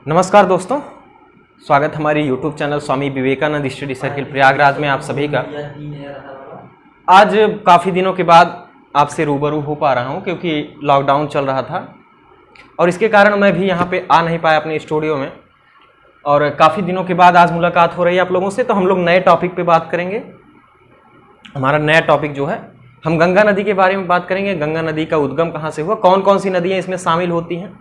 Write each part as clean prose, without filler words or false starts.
नमस्कार दोस्तों, स्वागत हमारे YouTube channel Swami Vivekananda study circle Prayagraj में आप सभी का। आज काफ़ी दिनों के बाद आपसे रूबरू हो पा रहा हूं क्योंकि लॉकडाउन चल रहा था और इसके कारण मैं भी यहां पे आ नहीं पाया अपने स्टूडियो में। और काफ़ी दिनों के बाद आज मुलाकात हो रही है आप लोगों से, तो हम लोग नए टॉपिक पे बात करेंगे। हमारा नया टॉपिक जो है, हम गंगा नदी के बारे में बात करेंगे। गंगा नदी का उद्गम कहाँ से हुआ, कौन कौन सी नदियाँ इसमें शामिल होती हैं,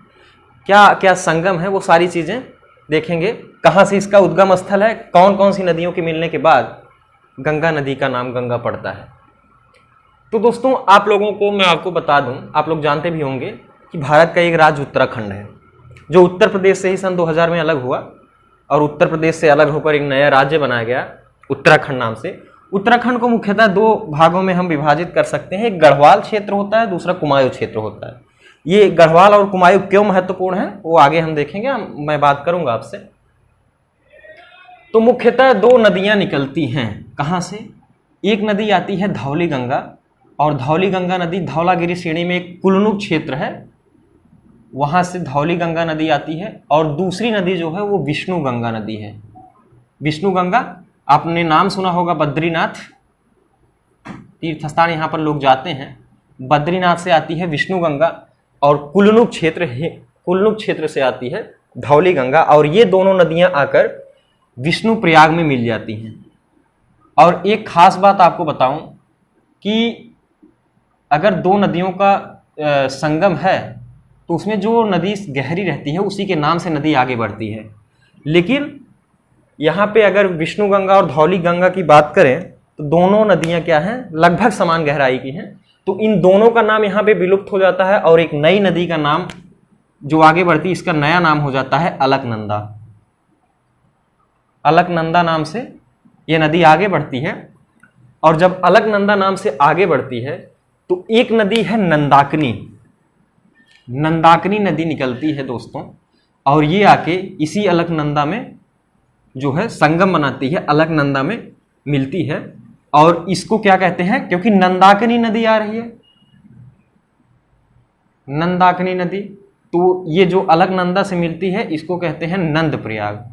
क्या क्या संगम है, वो सारी चीज़ें देखेंगे। कहाँ से इसका उद्गम स्थल है, कौन कौन सी नदियों के मिलने के बाद गंगा नदी का नाम गंगा पड़ता है। तो दोस्तों, आप लोगों को मैं आपको बता दूं, आप लोग जानते भी होंगे कि भारत का एक राज्य उत्तराखंड है, जो उत्तर प्रदेश से ही सन 2000 में अलग हुआ और उत्तर प्रदेश से अलग होकर एक नया राज्य बनाया गया उत्तराखंड नाम से। उत्तराखंड को मुख्यतः दो भागों में हम विभाजित कर सकते हैं। एक गढ़वाल क्षेत्र होता है, दूसरा कुमाऊं क्षेत्र होता है। ये गढ़वाल और कुमाऊं क्यों महत्वपूर्ण है वो आगे हम देखेंगे, मैं बात करूंगा आपसे। तो मुख्यतः दो नदियां निकलती हैं कहां से। एक नदी आती है धौली गंगा, और धौली गंगा नदी धौलागिरी श्रेणी में एक कुल्लू क्षेत्र है, वहां से धौली गंगा नदी आती है। और दूसरी नदी जो है वो विष्णु गंगा नदी है। विष्णु गंगा, आपने नाम सुना होगा, बद्रीनाथ तीर्थ स्थान यहाँ पर लोग जाते हैं। बद्रीनाथ से आती है विष्णु गंगा और कुल्लू क्षेत्र से आती है धौली गंगा, और ये दोनों नदियां आकर विष्णु प्रयाग में मिल जाती हैं। और एक खास बात आपको बताऊं कि अगर दो नदियों का संगम है तो उसमें जो नदी गहरी रहती है उसी के नाम से नदी आगे बढ़ती है। लेकिन यहाँ पे अगर विष्णु गंगा और धौली गंगा की बात करें तो दोनों नदियाँ क्या हैं, लगभग समान गहराई की हैं। तो इन दोनों का नाम यहाँ पे विलुप्त हो जाता है और एक नई नदी का नाम जो आगे बढ़ती है, इसका नया नाम हो जाता है अलकनंदा। अलकनंदा नाम से ये नदी आगे बढ़ती है। और जब अलकनंदा नाम से आगे बढ़ती है तो एक नदी है नंदाकिनी। नंदाकिनी नदी निकलती है दोस्तों, और ये आके इसी अलकनंदा में जो है संगम बनाती है, अलकनंदा में मिलती है। और इसको क्या कहते हैं, क्योंकि नंदाकिनी नदी आ रही है, नंदाकिनी नदी, तो ये जो अलकनंदा से मिलती है इसको कहते हैं नंद प्रयाग।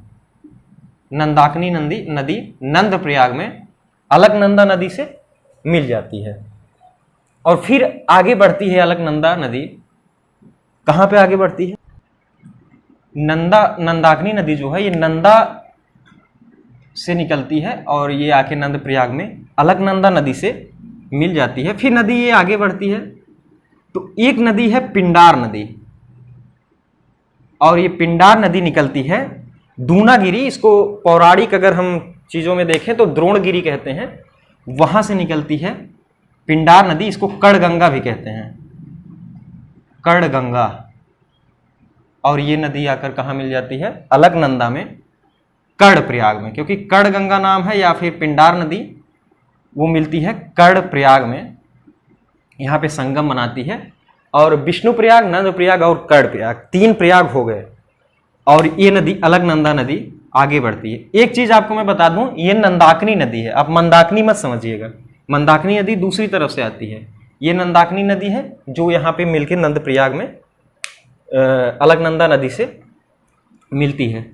नंदाकिनी नदी नंद प्रयाग में अलकनंदा नदी से मिल जाती है और फिर आगे बढ़ती है। अलकनंदा नदी कहाँ पे आगे बढ़ती है, नंदाकिनी नदी जो है ये नंदा से निकलती है और ये आके नंद प्रयाग में अलकनंदा नदी से मिल जाती है। फिर नदी ये आगे बढ़ती है तो एक नदी है पिंडार नदी, और ये पिंडार नदी निकलती है दूनागिरी, इसको पौराणिक अगर हम चीज़ों में देखें तो द्रोणगिरी कहते हैं, वहाँ से निकलती है पिंडार नदी। इसको कड़गंगा भी कहते हैं, कड़गंगा। और ये नदी आकर कहाँ मिल जाती है, अलकनंदा में, कड़ प्रयाग में, क्योंकि कड़ गंगा नाम है, या फिर पिंडार नदी वो मिलती है कड़ प्रयाग में, यहाँ पे संगम बनाती है। और विष्णु प्रयाग, नंद प्रयाग और कड़ प्रयाग, तीन प्रयाग हो गए, और ये नदी अलकनंदा नदी आगे बढ़ती है। एक चीज आपको मैं बता दूं, ये नंदाकिनी नदी है, आप मंदाकिनी मत समझिएगा। मंदाकिनी नदी दूसरी तरफ से आती है, ये नंदाकिनी नदी है जो यहाँ पे मिलकर नंद प्रयाग में अलकनंदा नदी से मिलती है।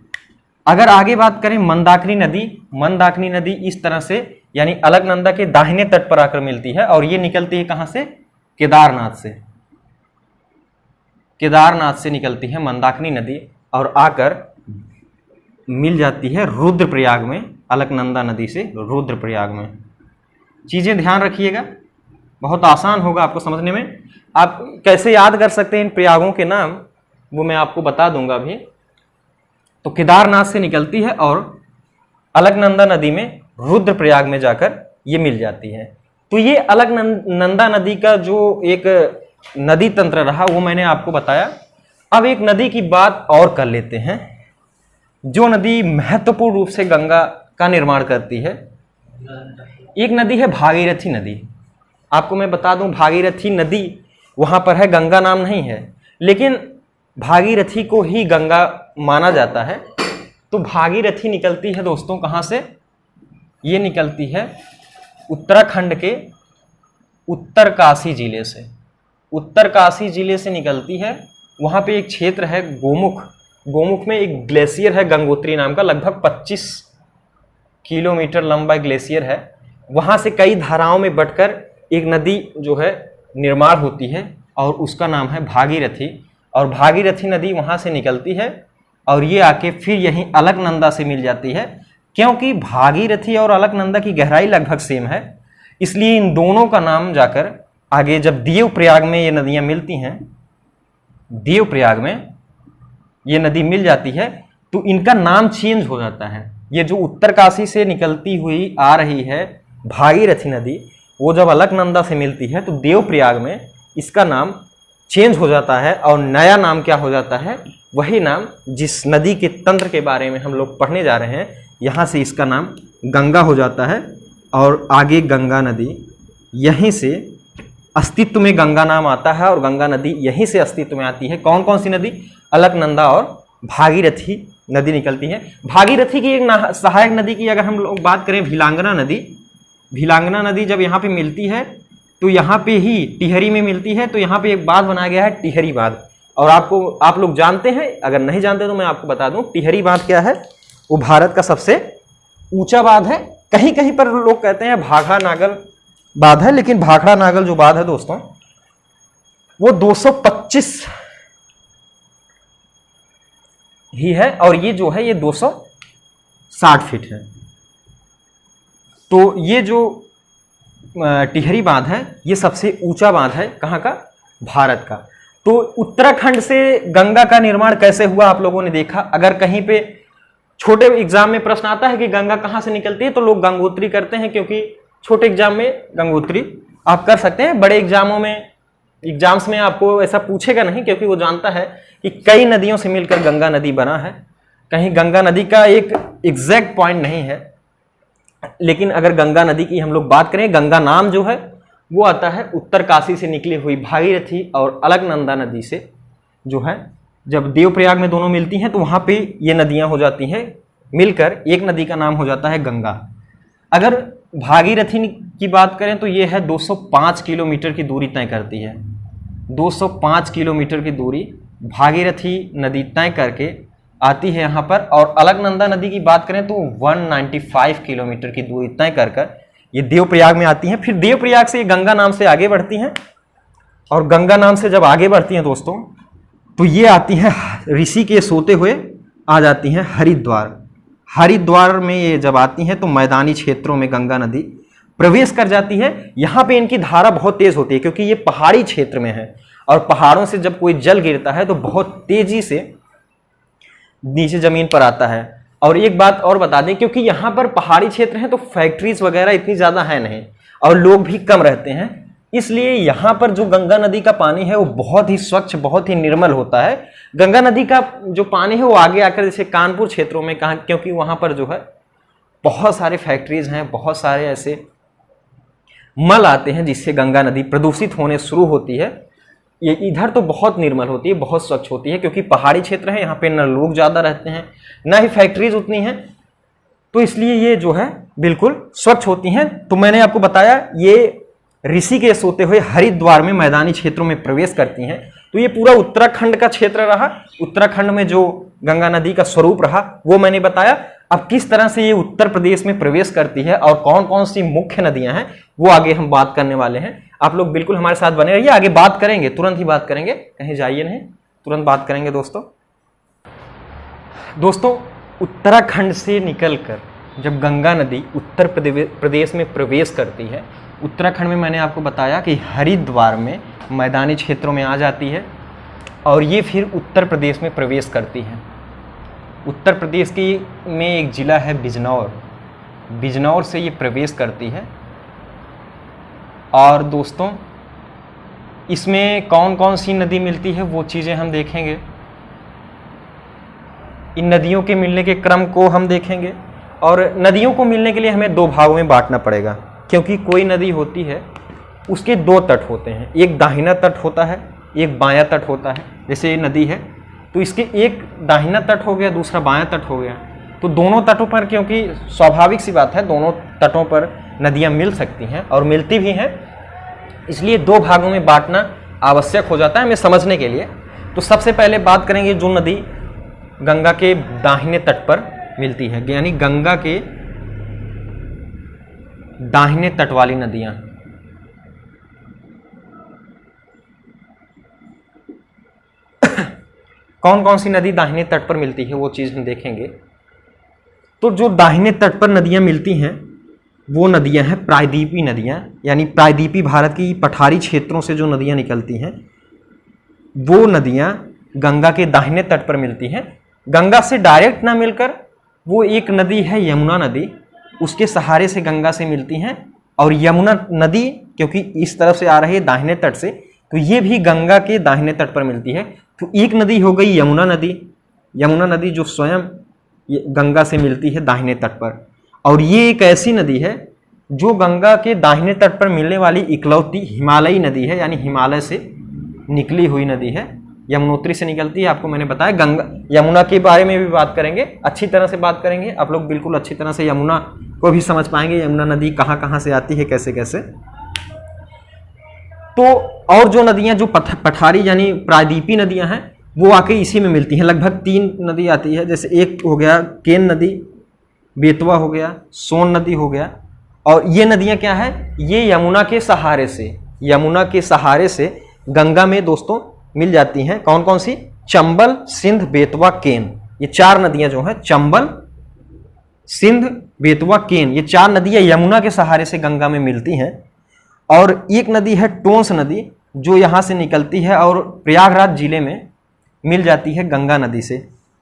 अगर आगे बात करें मंदाकिनी नदी इस तरह से, यानी अलकनंदा के दाहिने तट पर आकर मिलती है, और ये निकलती है कहां से, केदारनाथ से। केदारनाथ से निकलती है मंदाकिनी नदी और आकर मिल जाती है रुद्रप्रयाग में, अलकनंदा नदी से रुद्रप्रयाग में। चीजें ध्यान रखिएगा, बहुत आसान होगा आपको समझने में। आप कैसे याद कर सकते हैं इन प्रयागों के नाम, वो मैं आपको बता दूंगा अभी। तो केदारनाथ से निकलती है और अलकनंदा नदी में रुद्रप्रयाग में जाकर ये मिल जाती है। तो ये अलकनंदा नदी का जो एक नदी तंत्र रहा वो मैंने आपको बताया। अब एक नदी की बात और कर लेते हैं, जो नदी महत्वपूर्ण रूप से गंगा का निर्माण करती है। एक नदी है भागीरथी नदी। आपको मैं बता दूं, भागीरथी नदी वहां पर है, गंगा नाम नहीं है, लेकिन भागीरथी को ही गंगा माना जाता है। तो भागीरथी निकलती है दोस्तों कहाँ से, ये निकलती है उत्तराखंड के उत्तरकाशी जिले से। उत्तरकाशी जिले से निकलती है, वहाँ पे एक क्षेत्र है गोमुख, गोमुख में एक ग्लेशियर है गंगोत्री नाम का, लगभग 25 किलोमीटर लंबा ग्लेशियर है। वहां से कई धाराओं में बटकर एक नदी जो है निर्माण होती है और उसका नाम है भागीरथी। और भागीरथी नदी वहां से निकलती है और ये आके फिर यहीं अलकनंदा से मिल जाती है। क्योंकि भागीरथी और अलकनंदा की गहराई लगभग सेम है, इसलिए इन दोनों का नाम जाकर आगे जब देवप्रयाग में ये नदियां मिलती हैं, देवप्रयाग में ये नदी मिल जाती है, तो इनका नाम चेंज हो जाता है। ये जो उत्तरकाशी से निकलती हुई आ रही है भागीरथी नदी, वो जब अलकनंदा से मिलती है तो देवप्रयाग में इसका नाम चेंज हो जाता है और नया नाम क्या हो जाता है, वही नाम जिस नदी के तंत्र के बारे में हम लोग पढ़ने जा रहे हैं, यहाँ से इसका नाम गंगा हो जाता है। और आगे गंगा नदी यहीं से अस्तित्व में गंगा नाम आता है और गंगा नदी यहीं से अस्तित्व में आती है। कौन कौन सी नदी? अलकनंदा और भागीरथी नदी निकलती है। भागीरथी की एक सहायक नदी की अगर हम लोग बात करें, भिलांगना नदी, भिलांगना नदी जब यहाँ पे मिलती है तो यहाँ पे ही टिहरी में मिलती है, तो यहाँ पे एक बांध बनाया गया है टिहरी बांध। और आप लोग जानते हैं, अगर नहीं जानते तो मैं आपको बता दूं, टिहरी बांध क्या है? वो भारत का सबसे ऊंचा बांध है। कहीं कहीं पर लोग कहते हैं भाखड़ा नागल बांध है, लेकिन भाखड़ा नागल जो बांध है दोस्तों वो 225 ही है और ये जो है ये 260 फीट है। तो ये जो टिहरी बांध है ये सबसे ऊंचा बांध है, कहाँ का? भारत का। तो उत्तराखंड से गंगा का निर्माण कैसे हुआ आप लोगों ने देखा। अगर कहीं पे छोटे एग्जाम में प्रश्न आता है कि गंगा कहाँ से निकलती है, तो लोग गंगोत्री करते हैं, क्योंकि छोटे एग्जाम में गंगोत्री आप कर सकते हैं। बड़े एग्जाम्स में आपको ऐसा पूछेगा नहीं, क्योंकि वो जानता है कि कई नदियों से मिलकर गंगा नदी बना है। कहीं गंगा नदी का एक एग्जैक्ट पॉइंट नहीं है, लेकिन अगर गंगा नदी की हम लोग बात करें, गंगा नाम जो है वो आता है उत्तरकाशी से निकली हुई भागीरथी और अलकनंदा नदी से, जो है जब देवप्रयाग में दोनों मिलती हैं तो वहां पे ये नदियां हो जाती हैं, मिलकर एक नदी का नाम हो जाता है गंगा। अगर भागीरथी की बात करें तो ये है 205 किलोमीटर की दूरी तय करती है। 205 किलोमीटर की दूरी भागीरथी नदी तय करके आती है यहाँ पर। और अलकनंदा नदी की बात करें तो 195 किलोमीटर की दूरी तय कर ये देवप्रयाग में आती हैं। फिर देवप्रयाग से ये गंगा नाम से आगे बढ़ती हैं, और गंगा नाम से जब आगे बढ़ती हैं दोस्तों तो ये आती हैं ऋषिकेश होते हुए आ जाती हैं हरिद्वार। हरिद्वार में ये जब आती हैं तो मैदानी क्षेत्रों में गंगा नदी प्रवेश कर जाती है। यहाँ पे इनकी धारा बहुत तेज होती है, क्योंकि ये पहाड़ी क्षेत्र में है और पहाड़ों से जब कोई जल गिरता है तो बहुत तेजी से नीचे जमीन पर आता है। और एक बात और बता दें, क्योंकि यहाँ पर पहाड़ी क्षेत्र है तो फैक्ट्रीज वगैरह इतनी ज़्यादा है नहीं और लोग भी कम रहते हैं, इसलिए यहाँ पर जो गंगा नदी का पानी है वो बहुत ही स्वच्छ, बहुत ही निर्मल होता है। गंगा नदी का जो पानी है वो आगे आकर जैसे कानपुर क्षेत्रों में कहाँ, क्योंकि वहाँ पर जो है बहुत सारे फैक्ट्रीज हैं, बहुत सारे ऐसे मल आते हैं जिससे गंगा नदी प्रदूषित होने शुरू होती है। ये इधर तो बहुत निर्मल होती है, बहुत स्वच्छ होती है, क्योंकि पहाड़ी क्षेत्र है, यहाँ पे न लोग ज़्यादा रहते हैं ना ही फैक्ट्रीज उतनी हैं, तो इसलिए ये जो है बिल्कुल स्वच्छ होती हैं। तो मैंने आपको बताया ये ऋषिकेश होते हुए हरिद्वार में मैदानी क्षेत्रों में प्रवेश करती हैं। तो ये पूरा उत्तराखंड का क्षेत्र रहा। उत्तराखंड में जो गंगा नदी का स्वरूप रहा वो मैंने बताया। अब किस तरह से ये उत्तर प्रदेश में प्रवेश करती है और कौन कौन सी मुख्य नदियां हैं वो आगे हम बात करने वाले हैं। आप लोग बिल्कुल हमारे साथ बने रहिए, आगे बात करेंगे, तुरंत ही बात करेंगे, कहीं जाइए नहीं, तुरंत बात करेंगे दोस्तों उत्तराखंड से निकलकर जब गंगा नदी उत्तर प्रदेश में प्रवेश करती है, उत्तराखंड में मैंने आपको बताया कि हरिद्वार में मैदानी क्षेत्रों में आ जाती है और ये फिर उत्तर प्रदेश में प्रवेश करती है। उत्तर प्रदेश में एक ज़िला है बिजनौर, बिजनौर से ये प्रवेश करती है। और दोस्तों इसमें कौन कौन सी नदी मिलती है वो चीज़ें हम देखेंगे, इन नदियों के मिलने के क्रम को हम देखेंगे। और नदियों को मिलने के लिए हमें दो भागों में बांटना पड़ेगा, क्योंकि कोई नदी होती है उसके दो तट होते हैं, एक दाहिना तट होता है, एक बायां तट होता है। जैसे ये नदी है तो इसके एक दाहिना तट हो गया, दूसरा बायां तट हो गया। तो दोनों तटों पर, क्योंकि स्वाभाविक सी बात है दोनों तटों पर नदियां मिल सकती हैं और मिलती भी हैं, इसलिए दो भागों में बांटना आवश्यक हो जाता है हमें समझने के लिए। तो सबसे पहले बात करेंगे जो नदी गंगा के दाहिने तट पर मिलती है, यानी गंगा के दाहिने तट वाली नदियां। कौन कौन सी नदी दाहिने तट पर मिलती है वो चीज हम देखेंगे। तो जो दाहिने तट पर नदियां मिलती हैं वो नदियां हैं प्रायद्वीपीय नदियां, यानी प्रायद्वीपीय भारत की पठारी क्षेत्रों से जो नदियां निकलती हैं वो नदियां गंगा के दाहिने तट पर मिलती हैं। गंगा से डायरेक्ट ना मिलकर वो एक नदी है यमुना नदी, उसके सहारे से गंगा से मिलती हैं। और यमुना नदी क्योंकि इस तरफ से आ रही है दाहिने तट से, तो ये भी गंगा के दाहिने तट पर मिलती है। तो एक नदी हो गई यमुना नदी, यमुना नदी जो स्वयं गंगा से मिलती है दाहिने तट पर। और ये एक ऐसी नदी है जो गंगा के दाहिने तट पर मिलने वाली इकलौती हिमालयी नदी है, यानी हिमालय से निकली हुई नदी है। यमुनोत्री से निकलती है, आपको मैंने बताया। गंगा यमुना के बारे में भी बात करेंगे, अच्छी तरह से बात करेंगे। आप लोग बिल्कुल अच्छी तरह से यमुना को भी समझ पाएंगे, यमुना नदी कहाँ कहाँ से आती है, कैसे कैसे। तो और जो नदियां जो पठारी यानी प्रायद्वीपीय नदियां हैं वो आके इसी में मिलती हैं। लगभग 3 नदी आती है, जैसे एक हो गया केन नदी, बेतवा हो गया, सोन नदी हो गया। और ये नदियां क्या है, ये यमुना के सहारे से गंगा में दोस्तों मिल जाती हैं। कौन कौन सी? चंबल, सिंध, बेतवा, केन। ये 4 नदियां जो हैं, चंबल, सिंध, बेतवा, केन, ये 4 नदियां यमुना के सहारे से गंगा में मिलती हैं। और एक नदी है टोंस नदी जो यहां से निकलती है और प्रयागराज जिले में मिल जाती है गंगा नदी से।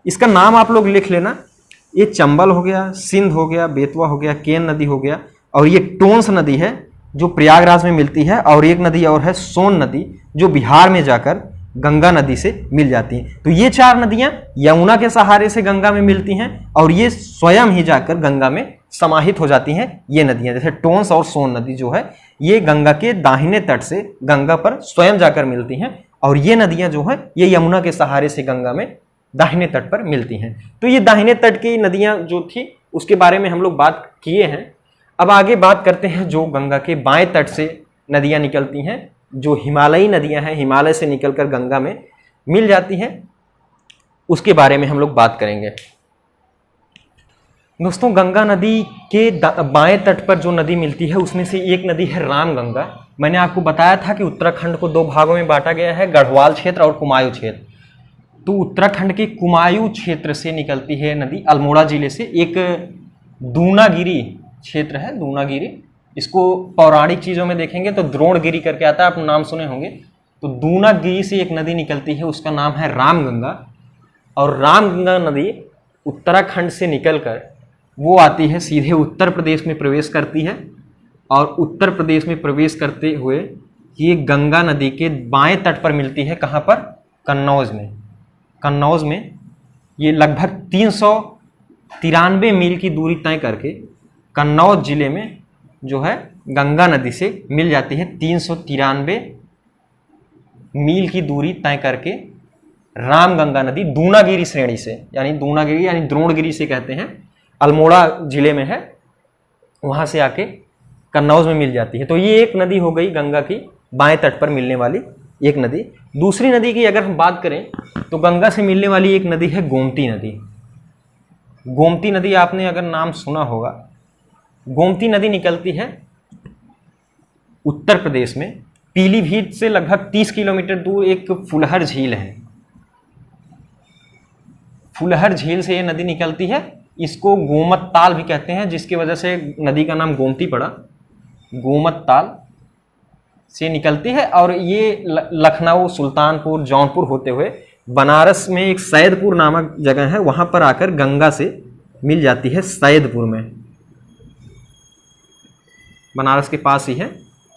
इसका नाम आप लोग लिख लेना, ये चंबल हो गया, सिंध हो गया, बेतवा हो गया, केन नदी हो गया, और ये टोंस नदी है जो प्रयागराज में मिलती है। और एक नदी और है सोन नदी जो बिहार में जाकर गंगा नदी से मिल जाती हैं। तो ये 4 नदियां यमुना के सहारे से गंगा में मिलती हैं और ये स्वयं ही जाकर गंगा में समाहित हो जाती हैं। ये नदियां जैसे टोंस और सोन नदी जो है ये गंगा के दाहिने तट से गंगा पर स्वयं जाकर मिलती हैं, और ये नदियां जो हैं ये यमुना के सहारे से गंगा में दाहिने तट पर मिलती हैं। तो ये दाहिने तट की नदियां जो थी उसके बारे में हम लोग बात किए हैं। अब आगे बात करते हैं जो गंगा के बाएं तट से नदियां निकलती हैं, जो हिमालयी नदियां हैं, हिमालय से निकलकर गंगा में मिल जाती हैं, उसके बारे में हम लोग बात करेंगे। दोस्तों गंगा नदी के बाएं तट पर जो नदी मिलती है उसमें से एक नदी है रामगंगा। मैंने आपको बताया था कि उत्तराखंड को 2 भागों में बांटा गया है, गढ़वाल क्षेत्र और कुमायूं क्षेत्र। तो उत्तराखंड के कुमायूं क्षेत्र से निकलती है नदी अल्मोड़ा जिले से। एक दूनागिरी क्षेत्र है, दूनागिरी, इसको पौराणिक चीज़ों में देखेंगे तो द्रोणगिरी करके आता है, आप नाम सुने होंगे। तो दूनागिरी से एक नदी निकलती है, उसका नाम है रामगंगा। और रामगंगा नदी उत्तराखंड से निकलकर वो आती है सीधे उत्तर प्रदेश में प्रवेश करती है, और उत्तर प्रदेश में प्रवेश करते हुए ये गंगा नदी के बाएं तट पर मिलती है। कहाँ पर? कन्नौज में। कन्नौज में ये लगभग 393 मील की दूरी तय करके कन्नौज जिले में जो है गंगा नदी से मिल जाती है। 393 मील की दूरी तय करके रामगंगा नदी दूनागिरी श्रेणी से, यानी दूनागिरी यानी द्रोणगिरी से कहते हैं, अल्मोड़ा जिले में है, वहां से आके कन्नौज में मिल जाती है। तो ये एक नदी हो गई गंगा की बाएं तट पर मिलने वाली एक नदी। दूसरी नदी की अगर हम बात करें तो गंगा से मिलने वाली एक नदी है गोमती नदी। गोमती नदी आपने अगर नाम सुना होगा, गोमती नदी निकलती है उत्तर प्रदेश में, पीलीभीत से लगभग 30 किलोमीटर दूर एक फुलहर झील है। फुलहर झील से ये नदी निकलती है, इसको गोमत ताल भी कहते हैं, जिसकी वजह से नदी का नाम गोमती पड़ा। गोमत ताल से निकलती है और ये लखनऊ, सुल्तानपुर, जौनपुर होते हुए बनारस में एक सैदपुर नामक जगह है, वहां पर आकर गंगा से मिल जाती है सैदपुर में। बनारस के पास ही है,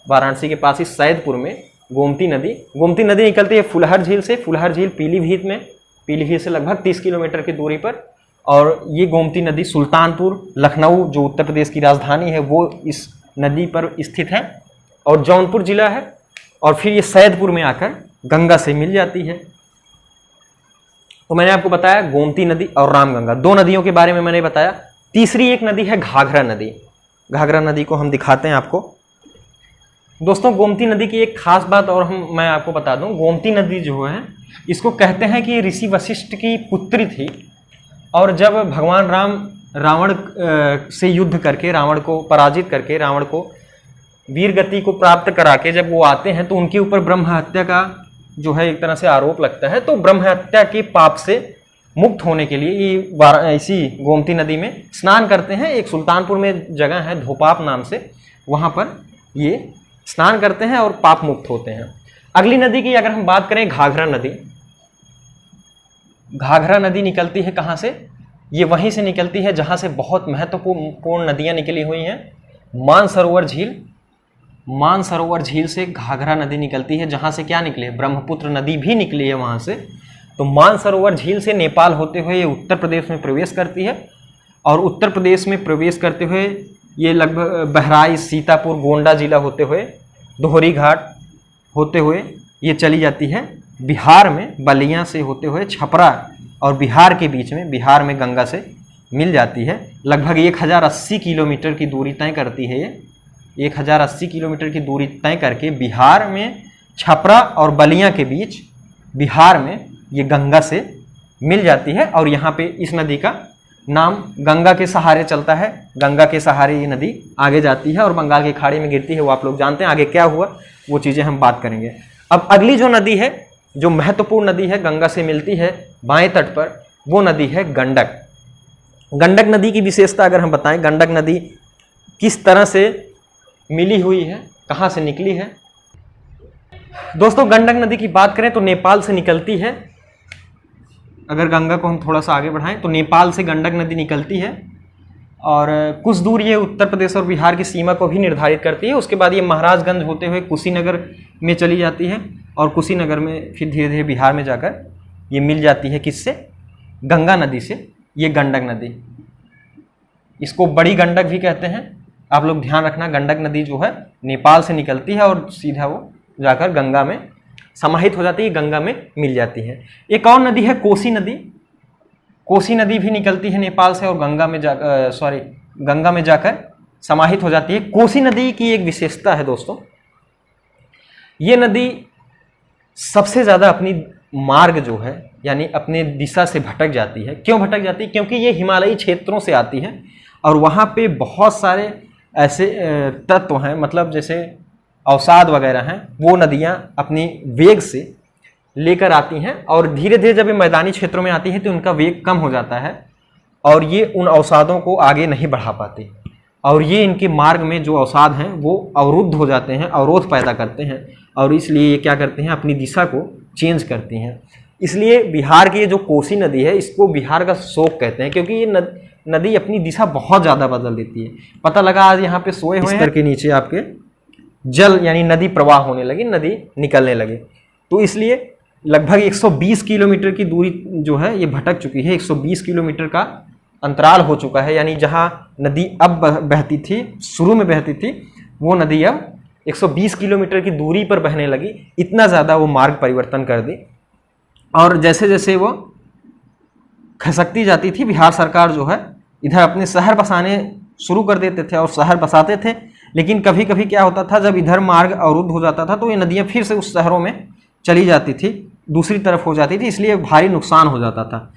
वाराणसी के पास ही सैदपुर में गोमती नदी निकलती है फुलहर झील से। फुलहर झील पीलीभीत में, पीलीभीत से लगभग 30 किलोमीटर की दूरी पर। और ये गोमती नदी सुल्तानपुर, लखनऊ जो उत्तर प्रदेश की राजधानी है वो इस नदी पर स्थित है, और जौनपुर जिला है, और फिर ये सैदपुर में आकर गंगा से मिल जाती है। तो मैंने आपको बताया गोमती नदी और रामगंगा, 2 नदियों के बारे में मैंने बताया। तीसरी एक नदी है घाघरा नदी। घाघरा नदी को हम दिखाते हैं आपको। दोस्तों गोमती नदी की एक खास बात और मैं आपको बता दूं, गोमती नदी जो है इसको कहते हैं कि ऋषि वशिष्ठ की पुत्री थी, और जब भगवान राम रावण से युद्ध करके, रावण को पराजित करके, रावण को वीर गति को प्राप्त करा के जब वो आते हैं तो उनके ऊपर ब्रह्म हत्या का जो है एक तरह से आरोप लगता है। तो ब्रह्म हत्या के पाप से मुक्त होने के लिए ये इसी गोमती नदी में स्नान करते हैं। एक सुल्तानपुर में जगह है धोपाप नाम से, वहाँ पर ये स्नान करते हैं और पाप मुक्त होते हैं। अगली नदी की अगर हम बात करें, घाघरा नदी। घाघरा नदी निकलती है कहाँ से? ये वहीं से निकलती है जहाँ से बहुत महत्वपूर्ण नदियाँ निकली हुई हैं। मानसरोवर झील, मानसरोवर झील से घाघरा नदी निकलती है, जहाँ से क्या निकले? ब्रह्मपुत्र नदी भी निकली है वहाँ से। तो मानसरोवर झील से नेपाल होते हुए ये उत्तर प्रदेश में प्रवेश करती है, और उत्तर प्रदेश में प्रवेश करते हुए ये लगभग बहराइच, सीतापुर, गोंडा जिला होते हुए, दोहरी घाट होते हुए ये चली जाती है बिहार में, बलिया से होते हुए छपरा और बिहार के बीच में, बिहार में गंगा से मिल जाती है। लगभग 1080 किलोमीटर की दूरी तय करती है ये। 1080 किलोमीटर की दूरी तय करके बिहार में छपरा और बलिया के बीच बिहार में ये गंगा से मिल जाती है। और यहाँ पे इस नदी का नाम गंगा के सहारे चलता है। गंगा के सहारे ये नदी आगे जाती है और बंगाल की खाड़ी में गिरती है, वो आप लोग जानते हैं। आगे क्या हुआ वो चीज़ें हम बात करेंगे। अब अगली जो नदी है, जो महत्वपूर्ण नदी है, गंगा से मिलती है बाएं तट पर, वो नदी है गंडक। गंडक नदी की विशेषता अगर हम बताएं, गंडक नदी किस तरह से मिली हुई है, कहाँ से निकली है? दोस्तों, गंडक नदी की बात करें तो नेपाल से निकलती है। अगर गंगा को हम थोड़ा सा आगे बढ़ाएं तो नेपाल से गंडक नदी निकलती है और कुछ दूर ये उत्तर प्रदेश और बिहार की सीमा को भी निर्धारित करती है। उसके बाद ये महाराजगंज होते हुए कुशीनगर में चली जाती है और कुशीनगर में फिर धीरे धीरे बिहार में जाकर ये मिल जाती है किससे? गंगा नदी से। ये गंडक नदी, इसको बड़ी गंडक भी कहते हैं। आप लोग ध्यान रखना, गंडक नदी जो है नेपाल से निकलती है और सीधा वो जाकर गंगा में समाहित हो जाती है, गंगा में मिल जाती है। एक और नदी है कोसी नदी। कोसी नदी भी निकलती है नेपाल से और गंगा में गंगा में जाकर समाहित हो जाती है। कोसी नदी की एक विशेषता है दोस्तों, ये नदी सबसे ज़्यादा अपनी मार्ग जो है यानी अपने दिशा से भटक जाती है। क्यों भटक जाती है? क्योंकि ये हिमालयी क्षेत्रों से आती है और वहाँ पे बहुत सारे ऐसे तत्व हैं, मतलब जैसे अवसाद वगैरह हैं, वो नदियाँ अपनी वेग से लेकर आती हैं और धीरे धीरे जब ये मैदानी क्षेत्रों में आती हैं तो उनका वेग कम हो जाता है और ये उन अवसादों को आगे नहीं बढ़ा पाते और ये इनके मार्ग में जो अवसाद हैं वो अवरुद्ध हो जाते हैं, अवरोध पैदा करते हैं और इसलिए ये क्या करते हैं? अपनी दिशा को चेंज करती हैं। इसलिए बिहार की ये जो कोसी नदी है, इसको बिहार का शोक कहते हैं, क्योंकि ये नदी अपनी दिशा बहुत ज़्यादा बदल देती है। पता लगा आज यहाँ पे सोए हुए हैं, के नीचे आपके जल यानी नदी प्रवाह होने लगी, नदी निकलने लगे। तो इसलिए लगभग 120 किलोमीटर की दूरी जो है ये भटक चुकी है। 120 किलोमीटर का अंतराल हो चुका है, यानी जहाँ नदी अब बहती थी, शुरू में बहती थी, वो नदी अब 120 किलोमीटर की दूरी पर बहने लगी। इतना ज़्यादा वो मार्ग परिवर्तन कर दी और जैसे जैसे वो खसकती जाती थी, बिहार सरकार जो है इधर अपने शहर बसाने शुरू कर देते थे और शहर बसाते थे। लेकिन कभी कभी क्या होता था, जब इधर मार्ग अवरुद्ध हो जाता था तो ये नदियाँ फिर से उस शहरों में चली जाती थी, दूसरी तरफ हो जाती थी, इसलिए भारी नुकसान हो जाता था।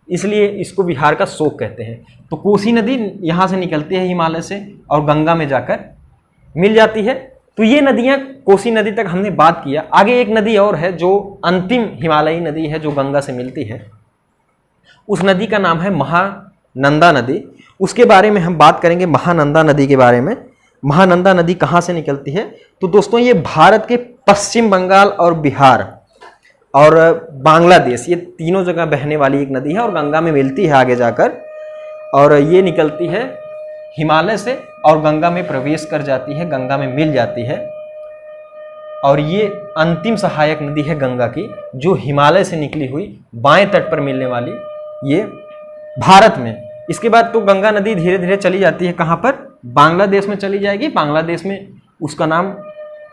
इसलिए इसको बिहार का शोक कहते हैं। तो कोसी नदी यहाँ से निकलती है हिमालय से और गंगा में जाकर मिल जाती है। तो ये नदियाँ, कोसी नदी तक हमने बात किया। आगे एक नदी और है जो अंतिम हिमालयी नदी है जो गंगा से मिलती है, उस नदी का नाम है महानंदा नदी। उसके बारे में हम बात करेंगे, महानंदा नदी के बारे में। महानंदा नदी कहाँ से निकलती है? तो दोस्तों ये भारत के पश्चिम बंगाल और बिहार और बांग्लादेश, ये तीनों जगह बहने वाली एक नदी है और गंगा में मिलती है आगे जाकर, और ये निकलती है हिमालय से और गंगा में प्रवेश कर जाती है, गंगा में मिल जाती है। और ये अंतिम सहायक नदी है गंगा की, जो हिमालय से निकली हुई बाएं तट पर मिलने वाली ये भारत में। इसके बाद तो गंगा नदी धीरे धीरे चली जाती है कहाँ पर? बांग्लादेश में चली जाएगी। बांग्लादेश में उसका नाम,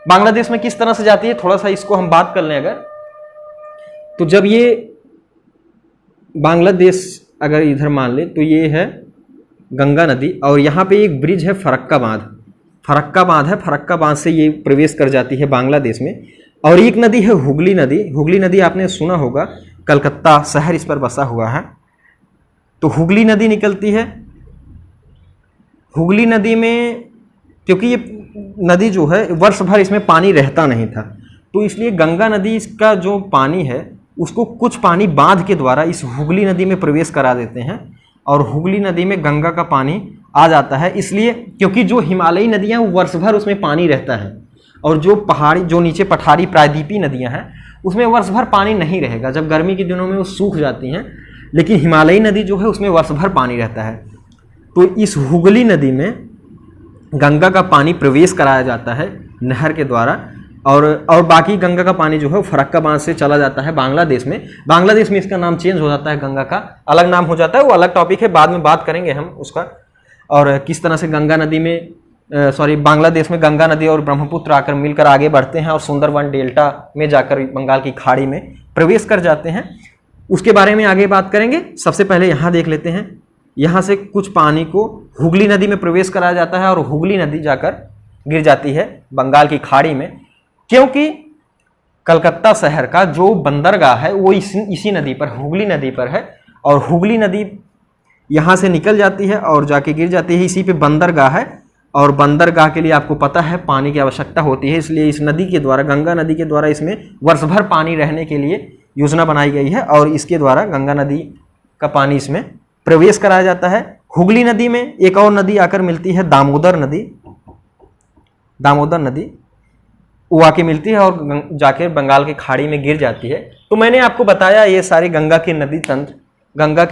बांग्लादेश में किस तरह से जाती है थोड़ा सा इसको हम बात कर लें अगर, तो जब ये बांग्लादेश अगर इधर मान ले तो ये है गंगा नदी और यहाँ पे एक ब्रिज है फरक्का बांध, फरक्का बांध है, फरक्का बांध से ये प्रवेश कर जाती है बांग्लादेश में। और एक नदी है हुगली नदी। हुगली नदी आपने सुना होगा, कलकत्ता शहर इस पर बसा हुआ है। तो हुगली नदी निकलती है। हुगली नदी में क्योंकि ये नदी जो है वर्ष भर इसमें पानी रहता नहीं था, तो इसलिए गंगा नदी इसका जो पानी है उसको कुछ पानी बांध के द्वारा इस हुगली नदी में प्रवेश करा देते हैं और हुगली नदी में गंगा का पानी आ जाता है। इसलिए क्योंकि जो हिमालयी नदियाँ वर्ष भर उसमें पानी रहता है और जो पहाड़ी जो नीचे पठारी प्रायद्वीपीय नदियाँ हैं उसमें वर्ष भर पानी नहीं रहेगा, जब गर्मी के दिनों में वो सूख जाती हैं। लेकिन हिमालयी नदी जो है उसमें वर्ष भर पानी रहता है। तो इस हुगली नदी में गंगा का पानी प्रवेश कराया जाता है नहर के द्वारा और बाकी गंगा का पानी जो है वो फरक्का बांध से चला जाता है बांग्लादेश में। बांग्लादेश में इसका नाम चेंज हो जाता है, गंगा का अलग नाम हो जाता है, वो अलग टॉपिक है, बाद में बात करेंगे हम उसका। और किस तरह से गंगा नदी में बांग्लादेश में गंगा नदी और ब्रह्मपुत्र आकर मिलकर आगे बढ़ते हैं और सुंदरवन डेल्टा में जाकर बंगाल की खाड़ी में प्रवेश कर जाते हैं, उसके बारे में आगे बात करेंगे। सबसे पहले यहाँ देख लेते हैं, यहाँ से कुछ पानी को हुगली नदी में प्रवेश कराया जाता है और हुगली नदी जाकर गिर जाती है बंगाल की खाड़ी में, क्योंकि कलकत्ता शहर का जो बंदरगाह है वो इसी नदी पर, हुगली नदी पर है। और हुगली नदी यहाँ से निकल जाती है और जाके गिर जाती है, इसी पे बंदरगाह है। और बंदरगाह के लिए आपको पता है पानी की आवश्यकता होती है, इसलिए इस नदी के द्वारा, गंगा नदी के द्वारा इसमें वर्ष भर पानी रहने के लिए योजना बनाई गई है और इसके द्वारा गंगा नदी का पानी इसमें प्रवेश कराया जाता है। हुगली नदी में एक और नदी आकर मिलती है, दामोदर नदी। दामोदर नदी वो आके मिलती है और जाके बंगाल की खाड़ी में गिर जाती है। तो मैंने आपको बताया ये सारी गंगा की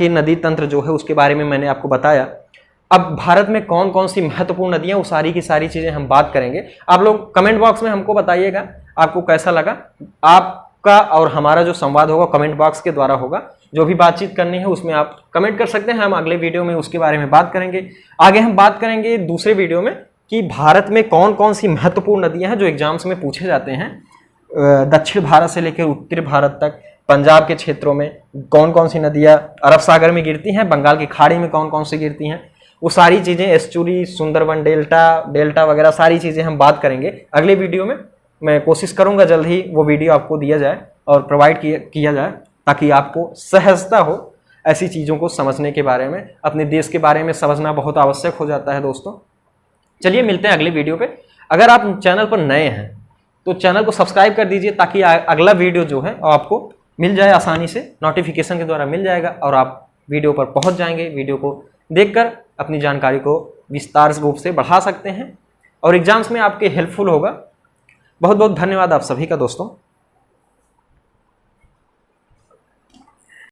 नदी तंत्र जो है उसके बारे में मैंने आपको बताया। अब भारत में कौन कौन सी महत्वपूर्ण नदियां, वो सारी की सारी चीजें हम बात करेंगे। आप लोग कमेंट बॉक्स में हमको बताइएगा आपको कैसा लगा। आपका और हमारा जो संवाद होगा कमेंट बॉक्स के द्वारा होगा, जो भी बातचीत करनी है उसमें आप कमेंट कर सकते हैं, हम अगले वीडियो में उसके बारे में बात करेंगे। आगे हम बात करेंगे दूसरे वीडियो में कि भारत में कौन कौन सी महत्वपूर्ण नदियां हैं जो एग्जाम्स में पूछे जाते हैं। दक्षिण भारत से लेकर उत्तरी भारत तक, पंजाब के क्षेत्रों में कौन कौन सी नदियां अरब सागर में गिरती हैं, बंगाल की खाड़ी में कौन कौन सी गिरती हैं, वो सारी चीज़ें, एस्चुरी, सुंदरवन डेल्टा वगैरह सारी चीज़ें हम बात करेंगे अगले वीडियो में। मैं कोशिश करूंगा जल्द ही वो वीडियो आपको दिया जाए और प्रोवाइड किया जाए, ताकि आपको सहजता हो ऐसी चीज़ों को समझने के बारे में। अपने देश के बारे में समझना बहुत आवश्यक हो जाता है दोस्तों। चलिए मिलते हैं अगले वीडियो पे। अगर आप चैनल पर नए हैं तो चैनल को सब्सक्राइब कर दीजिए, ताकि अगला वीडियो जो है आपको मिल जाए आसानी से, नोटिफिकेशन के द्वारा मिल जाएगा और आप वीडियो पर पहुंच जाएंगे। वीडियो को देखकर अपनी जानकारी को विस्तार रूप से बढ़ा सकते हैं और एग्जाम्स में आपके हेल्पफुल होगा। बहुत बहुत धन्यवाद आप सभी का दोस्तों।